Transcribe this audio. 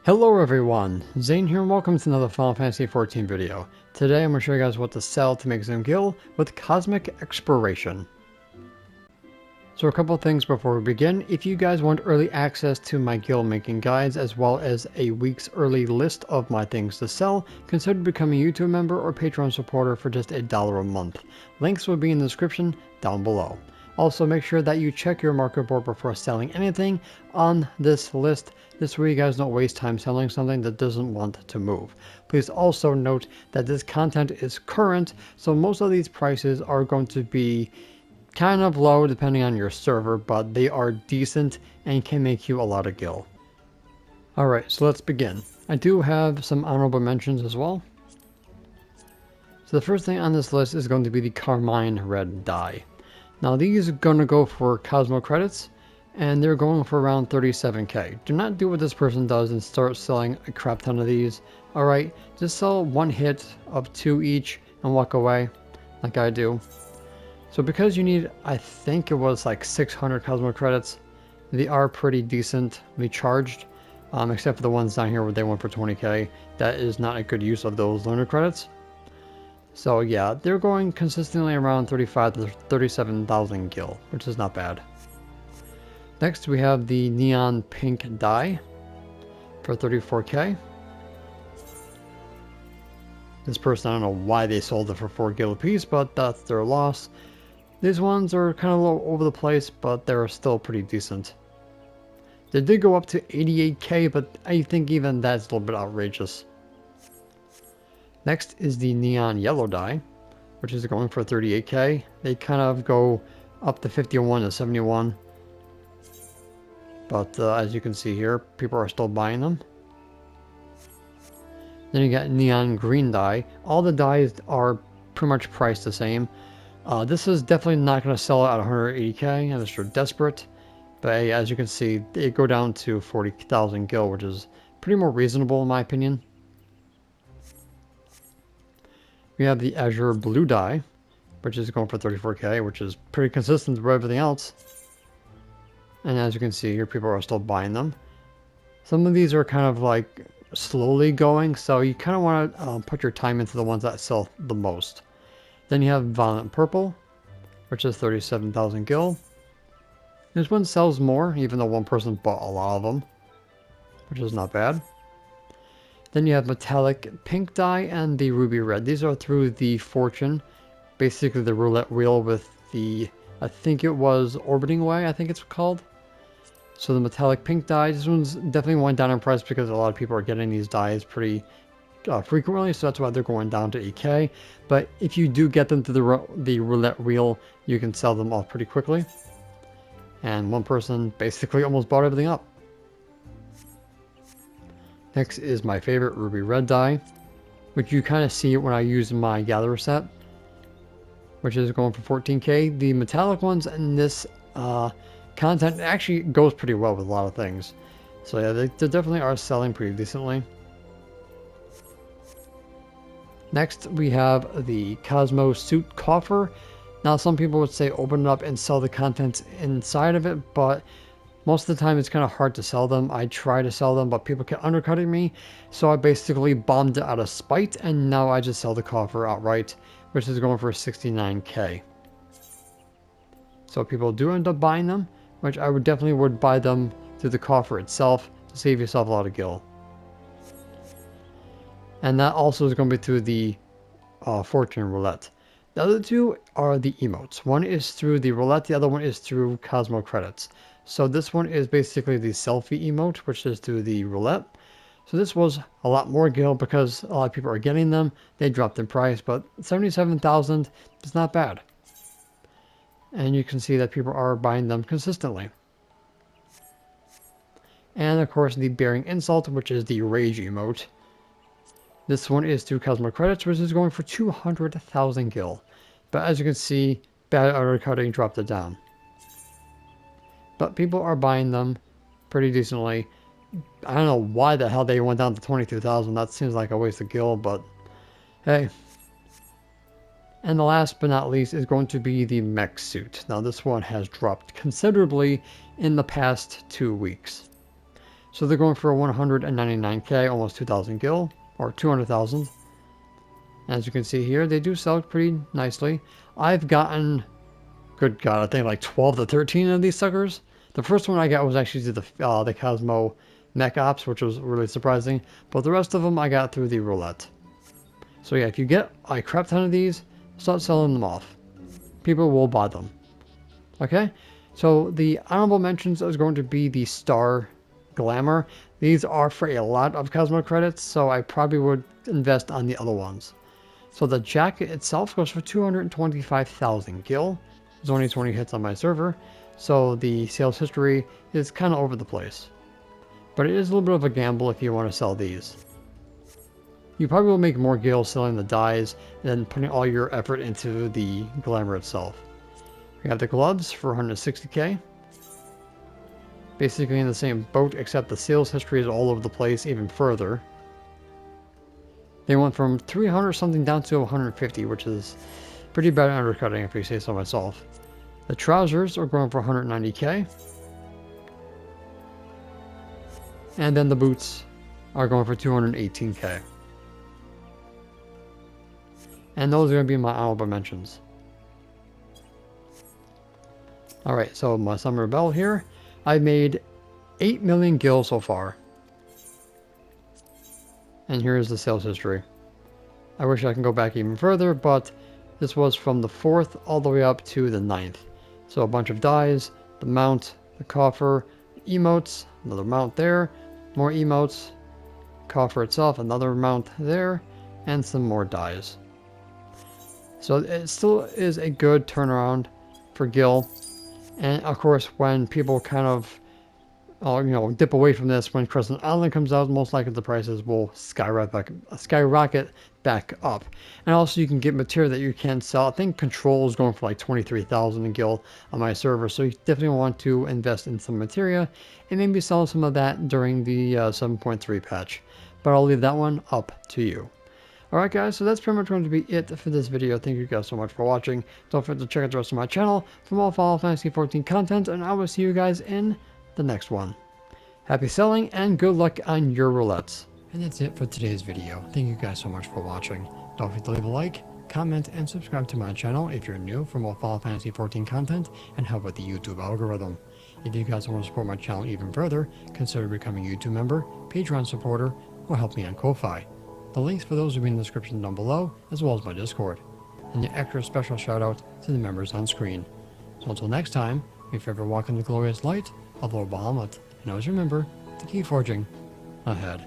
Hello everyone, Zane here and welcome to another Final Fantasy XIV video. Today I'm going to show you guys what to sell to make some gil with Cosmic Exploration. So a couple of things before we begin. If you guys want early access to my gil making guides as well as a week's early list of my things to sell, consider becoming a YouTube member or Patreon supporter for just $1 a month. Links will be in the description down below. Also, make sure that you check your market board before selling anything on this list. This way you guys don't waste time selling something that doesn't want to move. Please also note that this content is current, so most of these prices are going to be kind of low depending on your server, but they are decent and can make you a lot of gil. Alright, so let's begin. I do have some honorable mentions as well. So the first thing on this list is going to be the carmine red dye. Now these are going to go for Cosmo credits, and they're going for around 37k. Do not do what this person does and start selling a crap ton of these. Alright, just sell one hit of 2 each and walk away, like I do. So because you need, I think it was like 600 Cosmo credits, they are pretty decently charged, except for the ones down here where they went for 20k. That is not a good use of those lunar credits. So yeah, they're going consistently around 35 to 37,000 gil, which is not bad. Next we have the neon pink dye for 34k. This person, I don't know why they sold it for 4 gil a piece, but that's their loss. These ones are kind of all over the place, but they're still pretty decent. They did go up to 88k, but I think even that's a little bit outrageous. Next is the neon yellow dye, which is going for 38k. They kind of go up to 51 to 71. But as you can see here, people are still buying them. Then you got neon green dye. All the dyes are pretty much priced the same. This is definitely not going to sell at 180k unless you're desperate. But hey, as you can see, they go down to 40,000 gil, which is pretty more reasonable in my opinion. We have the azure blue dye, which is going for 34k, which is pretty consistent with everything else. And as you can see here, people are still buying them. Some of these are kind of like slowly going, so you kind of want to put your time into the ones that sell the most. Then you have violet purple, which is 37,000 gil. This one sells more, even though one person bought a lot of them, which is not bad. Then you have metallic pink dye and the ruby red. These are through the fortune, basically the roulette wheel with the, I think it was orbiting way, I think it's called. So the metallic pink dye, this one's definitely went down in price because a lot of people are getting these dyes pretty frequently, so that's why they're going down to 8k. But if you do get them to the roulette wheel, you can sell them off pretty quickly. And one person basically almost bought everything up. Next is my favorite ruby red dye, which you kind of see when I use my gatherer set, which is going for 14k. The metallic ones in this content actually goes pretty well with a lot of things. So yeah, they definitely are selling pretty decently. Next we have the Cosmo suit coffer. Now some people would say open it up and sell the contents inside of it, but most of the time it's kind of hard to sell them. I try to sell them, but people kept undercutting me, so I basically bombed it out of spite, and now I just sell the coffer outright, which is going for 69k. So people do end up buying them, which I would definitely buy them through the coffer itself to save yourself a lot of gil. And that also is going to be through the fortune roulette. The other two are the emotes. One is through the roulette, the other one is through Cosmo credits. So this one is basically the selfie emote, which is through the roulette. So this was a lot more gil because a lot of people are getting them. They dropped in price, but 77,000 is not bad. And you can see that people are buying them consistently. And of course the bearing insult, which is the rage emote. This one is through Cosmo credits, which is going for 200,000 gil. But as you can see, bad undercutting dropped it down. But people are buying them pretty decently. I don't know why the hell they went down to 22,000. That seems like a waste of gil, but hey. And the last but not least is going to be the mech suit. Now this one has dropped considerably in the past 2 weeks. So they're going for 199k, almost 2,000 gil, or 200,000. As you can see here, they do sell pretty nicely. I've gotten, good God, I think like 12 to 13 of these suckers. The first one I got was actually the Cosmo mech ops, which was really surprising. But the rest of them I got through the roulette. So yeah, if you get a crap ton of these, start selling them off. People will buy them. Okay? So the honorable mentions is going to be the Star Glamour. These are for a lot of Cosmo credits, so I probably would invest on the other ones. So the jacket itself goes for 225,000 gil. There's only 20 hits on my server, so the sales history is kind of over the place. But it is a little bit of a gamble if you want to sell these. You probably will make more gil selling the dyes than putting all your effort into the glamour itself. We have the gloves for 160k. Basically in the same boat, except the sales history is all over the place even further. They went from 300 something down to 150, which is pretty bad undercutting if you say so myself. The trousers are going for 190k. And then the boots are going for 218k. And those are going to be my honorable mentions. Alright, so my Summer Bell here. I made 8 million gil so far. And here's the sales history. I wish I can go back even further, but this was from the 4th all the way up to the 9th. So a bunch of dies, the mount, the coffer, emotes, another mount there, more emotes, coffer itself, another mount there, and some more dies. So it still is a good turnaround for gil. And of course, when people kind of, dip away from this, when Crescent Island comes out, most likely the prices will skyrocket back up. And also, you can get material that you can sell. I think Control is going for like 23,000 in gil on my server, so you definitely want to invest in some materia and maybe sell some of that during the 7.3 patch. But I'll leave that one up to you. Alright guys, so that's pretty much going to be it for this video. Thank you guys so much for watching. Don't forget to check out the rest of my channel for more Final Fantasy XIV content, and I will see you guys in the next one. Happy selling and good luck on your roulettes. And that's it for today's video. Thank you guys so much for watching. Don't forget to leave a like, comment, and subscribe to my channel if you're new for more Final Fantasy XIV content and help with the YouTube algorithm. If you guys want to support my channel even further, consider becoming a YouTube member, Patreon supporter, or help me on Ko-Fi. The links for those will be in the description down below, as well as my Discord. And an extra special shout out to the members on screen. So until next time, if you ever walk in the glorious light of Lord Bahamut, and always remember to keep forging ahead.